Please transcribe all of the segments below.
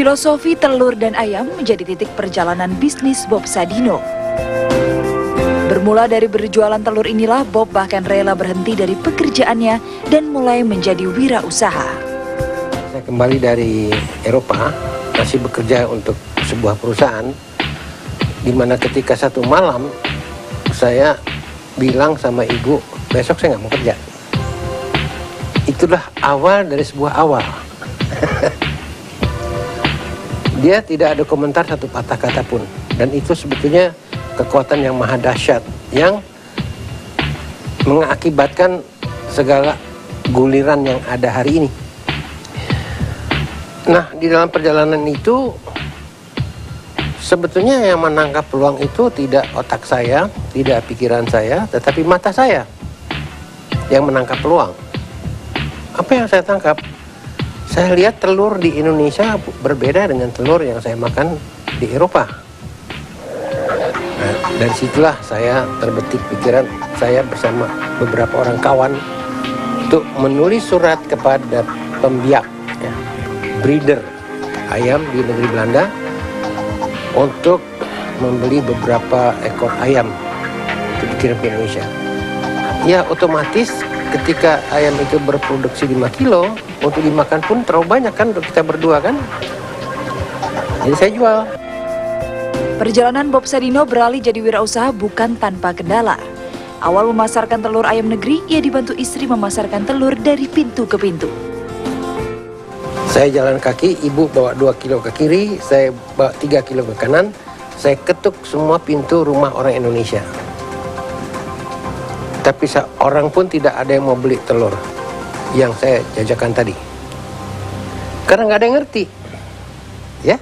Filosofi telur dan ayam menjadi titik perjalanan bisnis Bob Sadino. Bermula dari berjualan telur inilah, Bob bahkan rela berhenti dari pekerjaannya dan mulai menjadi wirausaha. Saya kembali dari Eropa, masih bekerja untuk sebuah perusahaan, di mana ketika satu malam saya bilang sama ibu, besok saya nggak mau kerja. Itulah awal dari sebuah awal. Dia tidak ada komentar satu patah kata pun. Dan itu sebetulnya kekuatan yang maha dahsyat, yang mengakibatkan segala guliran yang ada hari ini. Nah, di dalam perjalanan itu, sebetulnya yang menangkap peluang itu tidak otak saya, tidak pikiran saya, tetapi mata saya yang menangkap peluang. Apa yang saya tangkap? Saya lihat telur di Indonesia berbeda dengan telur yang saya makan di Eropa. Nah, dari situlah saya terbetik pikiran saya bersama beberapa orang kawan untuk menulis surat kepada pembiak, ya, breeder ayam di negeri Belanda untuk membeli beberapa ekor ayam untuk dikirim ke Indonesia. Ya, otomatis ketika ayam itu berproduksi 5 kilo, untuk dimakan pun terlalu banyak kan untuk kita berdua kan. Jadi saya jual. Perjalanan Bob Sadino beralih jadi wirausaha bukan tanpa kendala. Awal memasarkan telur ayam negeri, ia dibantu istri memasarkan telur dari pintu ke pintu. Saya jalan kaki, ibu bawa 2 kilo ke kiri, saya bawa 3 kilo ke kanan. Saya ketuk semua pintu rumah orang Indonesia. Tapi seorang pun tidak ada yang mau beli telur yang saya jajakan tadi. Karena nggak ada yang ngerti. Ya.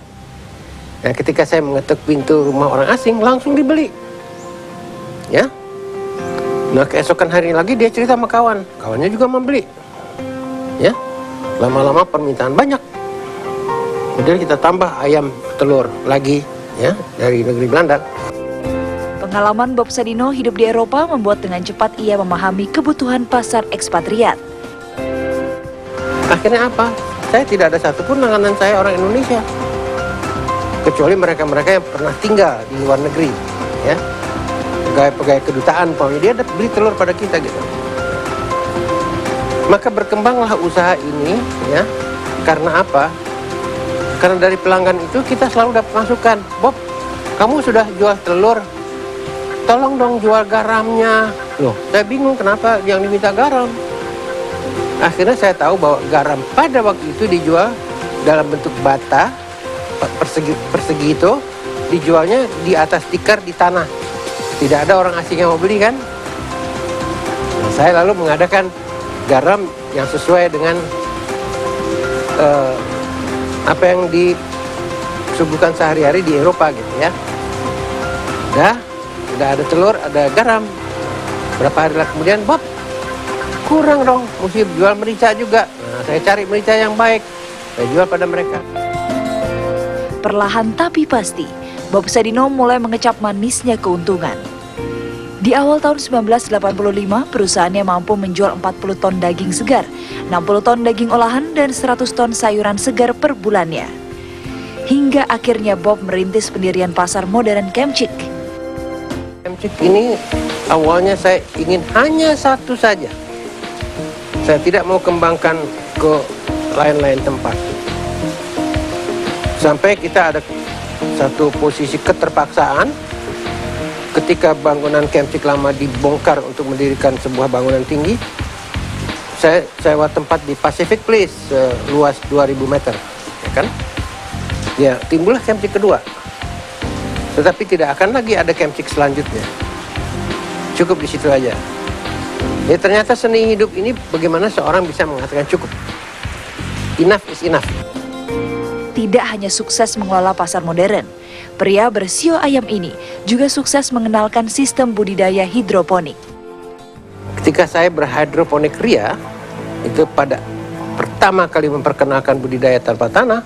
Nah, ketika saya mengetuk pintu rumah orang asing, langsung dibeli. Ya. Nah, keesokan hari lagi dia cerita sama kawan. Kawannya juga membeli. Ya. Lama-lama permintaan banyak. Kemudian kita tambah ayam telur lagi, ya, dari negeri Belanda. Pengalaman Bob Sadino hidup di Eropa membuat dengan cepat ia memahami kebutuhan pasar ekspatriat. Akhirnya apa? Saya tidak ada satupun langganan saya orang Indonesia. Kecuali mereka-mereka yang pernah tinggal di luar negeri. Ya. Pegawai-pegawai kedutaan, dia beli telur pada kita gitu. Maka berkembanglah usaha ini, ya. Karena apa? Karena dari pelanggan itu kita selalu dapat masukan. Bob, kamu sudah jual telur, tolong dong jual garamnya. Loh, saya bingung kenapa yang diminta garam. Akhirnya saya tahu bahwa garam pada waktu itu dijual dalam bentuk bata, persegi itu, dijualnya di atas tikar di tanah. Tidak ada orang asing yang mau beli kan. Nah, saya lalu mengadakan garam yang sesuai dengan apa yang disuguhkan sehari-hari di Eropa gitu ya. Udah ada telur, ada garam. Berapa hari kemudian, Bob, kurang dong, mesti jual merica juga. Nah, saya cari merica yang baik, saya jual pada mereka. Perlahan tapi pasti, Bob Sadino mulai mengecap manisnya keuntungan. Di awal tahun 1985, perusahaannya mampu menjual 40 ton daging segar, 60 ton daging olahan, dan 100 ton sayuran segar per bulannya. Hingga akhirnya Bob merintis pendirian pasar modern Kemcik. Kemcik ini awalnya saya ingin hanya satu saja. Saya tidak mau kembangkan ke lain-lain tempat. Sampai kita ada satu posisi keterpaksaan ketika bangunan Kemcik lama dibongkar untuk mendirikan sebuah bangunan tinggi. Saya sewa tempat di Pacific Place luas 2000 meter, ya kan? Ya, timbullah Kemcik kedua. Tetapi tidak akan lagi ada Kemcik selanjutnya. Cukup di situ aja. Ya, ternyata seni hidup ini bagaimana seorang bisa mengatakan cukup. Enough is enough. Tidak hanya sukses mengelola pasar modern, pria bersio ayam ini juga sukses mengenalkan sistem budidaya hidroponik. Ketika saya berhidroponik ria, itu pada pertama kali memperkenalkan budidaya tanpa tanah,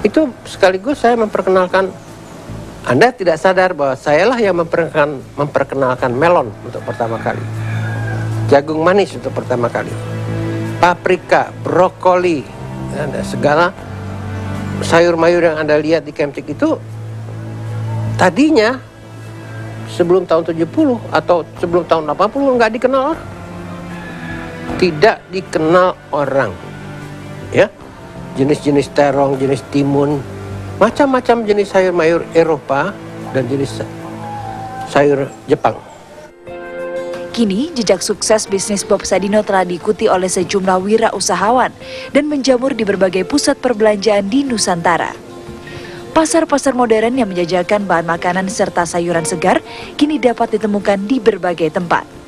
itu sekaligus saya memperkenalkan, Anda tidak sadar bahwa sayalah yang memperkenalkan melon untuk pertama kali, jagung manis untuk pertama kali, paprika, brokoli, dan segala sayur mayur yang Anda lihat di Kemtik itu tadinya sebelum tahun 70 atau sebelum tahun 80 nggak dikenal orang. Tidak dikenal orang. Ya. Jenis-jenis terong, jenis timun, macam-macam jenis sayur mayur Eropa dan jenis sayur Jepang. Kini, jejak sukses bisnis Bob Sadino telah diikuti oleh sejumlah wirausahawan dan menjamur di berbagai pusat perbelanjaan di Nusantara. Pasar-pasar modern yang menjajakan bahan makanan serta sayuran segar kini dapat ditemukan di berbagai tempat.